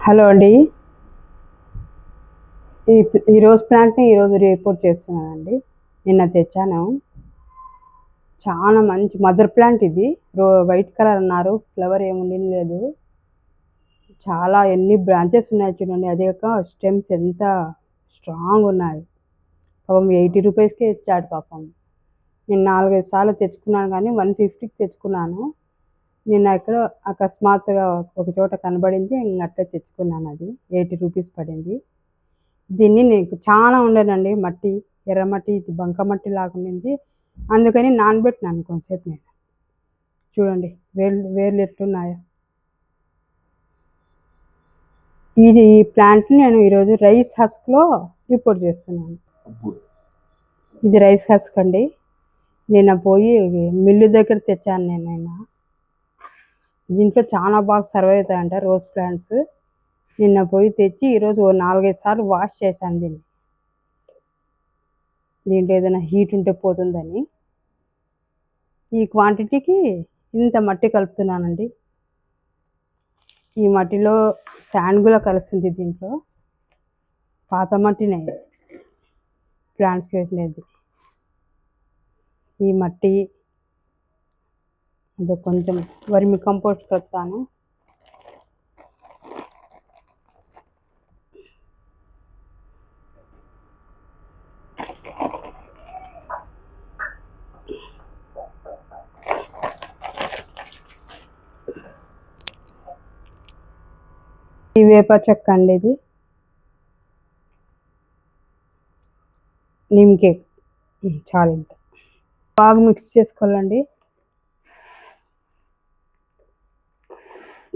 Hello అండి. ఈ rose ప్లాంట్ని ఈరోజు రిపోర్ట్ చేస్తున్నానండి. నిన్న తెచ్చాను. చాలా మంచి మదర్ ప్లాంట్ ఇది. వైట్ కలర్ అన్నారు, ఫ్లవర్ ఏముండి లేదు. చాలా ఎన్ని బ్రాంచెస్ ఉన్నాయి చూడండి. అదే కాక స్టెమ్స్ ఎంత స్ట్రాంగ్ ఉన్నాయి. పాపం 80 రూపీస్కే ఇచ్చాడు పాపం. నేను 4-5 సార్లు తెచ్చుకున్నాను, కానీ 150కి తెచ్చుకున్నాను. నిన్న ఎక్కడో అకస్మాత్తుగా ఒక చోట కనబడింది, అట్లా తెచ్చుకున్నాను. అది 80 రూపీస్ పడింది. దీన్ని నీకు చాలా ఉండేనండి, మట్టి ఎర్రమట్టి, బంకమట్టి లాగా ఉండింది. అందుకని నానబెట్టినాను కొంతసేపు. నేను చూడండి వేర్లు ఎట్లున్నాయో. ఈ ప్లాంట్ని నేను ఈరోజు రైస్ హస్క్లో రిపోర్ట్ చేస్తున్నాను. ఇది రైస్ హస్క్ అండి. నిన్న పోయి మిల్లు దగ్గర తెచ్చాను నేను. దీంట్లో చాలా బాగా సర్వైవ్ అవుతాయంట రోజ్ ప్లాంట్స్. నిన్న పోయి తెచ్చి ఈరోజు 4-5 సార్లు వాష్ చేశాను దీన్ని. దీంట్లో ఏదైనా హీట్ ఉంటే పోతుందని ఈ క్వాంటిటీకి ఇంత మట్టి కలుపుతున్నానండి. ఈ మట్టిలో శాండ్ కూడా కలుస్తుంది. దీంట్లో పాత మట్టినే ప్లాంట్స్కి వేసినది. ఈ మట్టి అదో కొంచెం వర్మి కంపోస్ట్ కలుపుతాను. ఈ వేప చెక్క అండి, ఇది నిమ్ కేక్. చాలా ఇంత బాగా మిక్స్ చేసుకోవాలండి.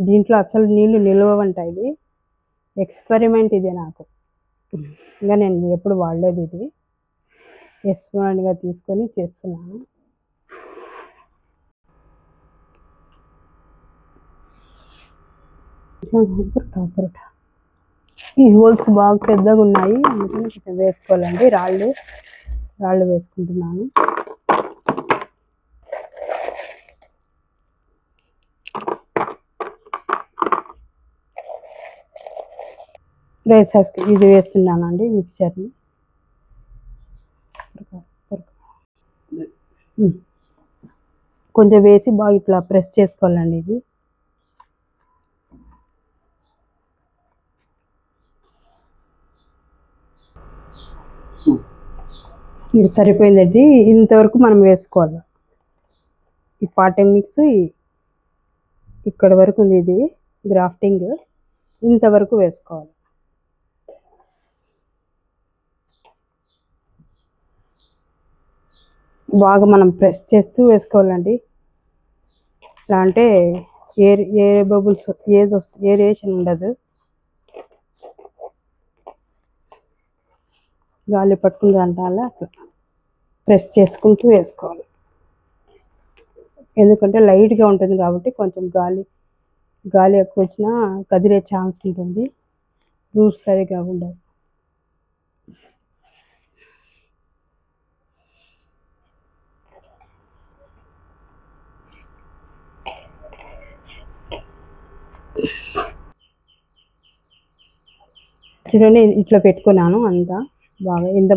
దీంట్లో అసలు నీళ్ళు నిలవంట. ఇది ఎక్స్పెరిమెంట్. ఇదే నాకు ఇంకా నేను ఎప్పుడు వాడలేదు. ఇది ఎక్స్పెరిమెంట్గా తీసుకొని చేస్తున్నాను. ఈ హోల్స్ బాగా పెద్దగా ఉన్నాయి, అందుకని కొంచెం వేసుకోవాలండి. రాళ్ళు వేసుకుంటున్నాను. రైస్ హస్క్ ఇది వేస్తున్నానండి, మిక్చర్ని. కొంచెం వేసి బాగా ఇట్లా ప్రెస్ చేసుకోవాలండి. ఇది ఇది సరిపోయిందండి. ఇంతవరకు మనం వేసుకోవాలి. ఈ పాటింగ్ మిక్స్ ఇక్కడ వరకు ఉంది. ఇది గ్రాఫ్టింగ్ ఇంతవరకు వేసుకోవాలి. బాగా మనం ప్రెస్ చేస్తూ వేసుకోవాలండి. ఇలా అంటే ఎయిర్ బబుల్స్ ఏరియేషన్ ఉండదు. గాలి పట్టుకుంది అంటారా, అట్లా ప్రెస్ చేసుకుంటూ వేసుకోవాలి. ఎందుకంటే లైట్గా ఉంటుంది కాబట్టి కొంచెం గాలి ఎక్కువ వచ్చినా కదిలే ఛాన్స్ ఉంటుంది. రూట్స్ సరిగా ఉండదు. చూడండి, ఇట్లా పెట్టుకున్నాను. అంతా బాగా ఇంత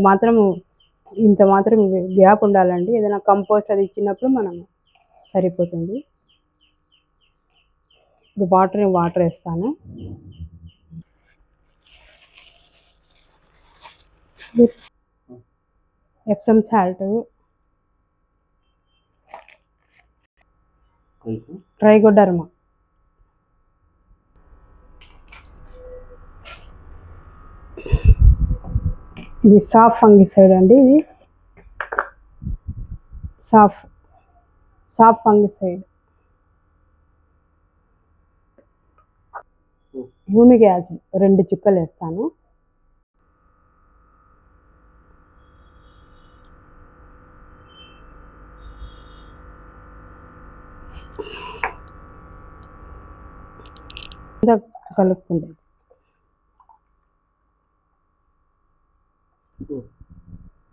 మాత్రం గ్యాప్ ఉండాలండి. ఏదైనా కంపోస్ట్ అది ఇచ్చినప్పుడు మనం సరిపోతుంది. ఇప్పుడు వాటర్ వేస్తాను. ఎప్సమ్ సాల్ట్, ట్రైకోడర్మా, ఇది సాఫ్ ఫంగిసైడ్ అండి. ఇది సాఫ్ ఫంగిసైడ్. హ్యూమిక్ యాసిడ్ 2 చుక్కలు వేస్తాను. కలుపుకుంటే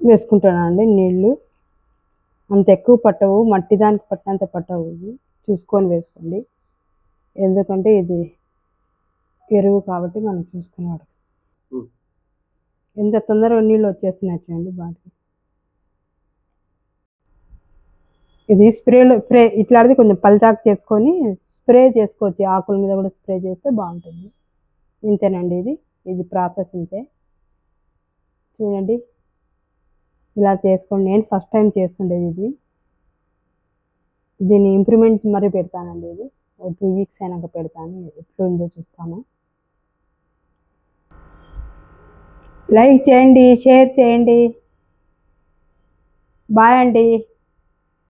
వేసుకుంటానండి. నీళ్ళు అంత ఎక్కువ పట్టవు, మట్టి దానికి పట్టినంత పట్టవు. ఇవి చూసుకొని వేసుకోండి. ఎందుకంటే ఇది ఎరువు కాబట్టి మనం చూసుకునేవాడు. ఎంత తొందరగా నీళ్ళు వచ్చేస్తున్నాయి చూడండి బాగా. ఇది స్ప్రే ఇట్లాంటిది కొంచెం పల్చాకు చేసుకొని స్ప్రే చేసుకోవచ్చు. ఆకుల మీద కూడా స్ప్రే చేస్తే బాగుంటుంది. ఇంతేనండి, ఇది ప్రాసెస్ ఇంతే. చూడండి ఇలా చేసుకోండి. నేను ఫస్ట్ టైం చేస్తుండేది దీన్ని ఇంప్రూవ్మెంట్ మరి పెడతానండి. ఇది ఒక 2 వీక్స్ అయినాక పెడతాను, ఎట్లుందో చూస్తాను. లైక్ చేయండి, షేర్ చేయండి. బాయ్ అండి.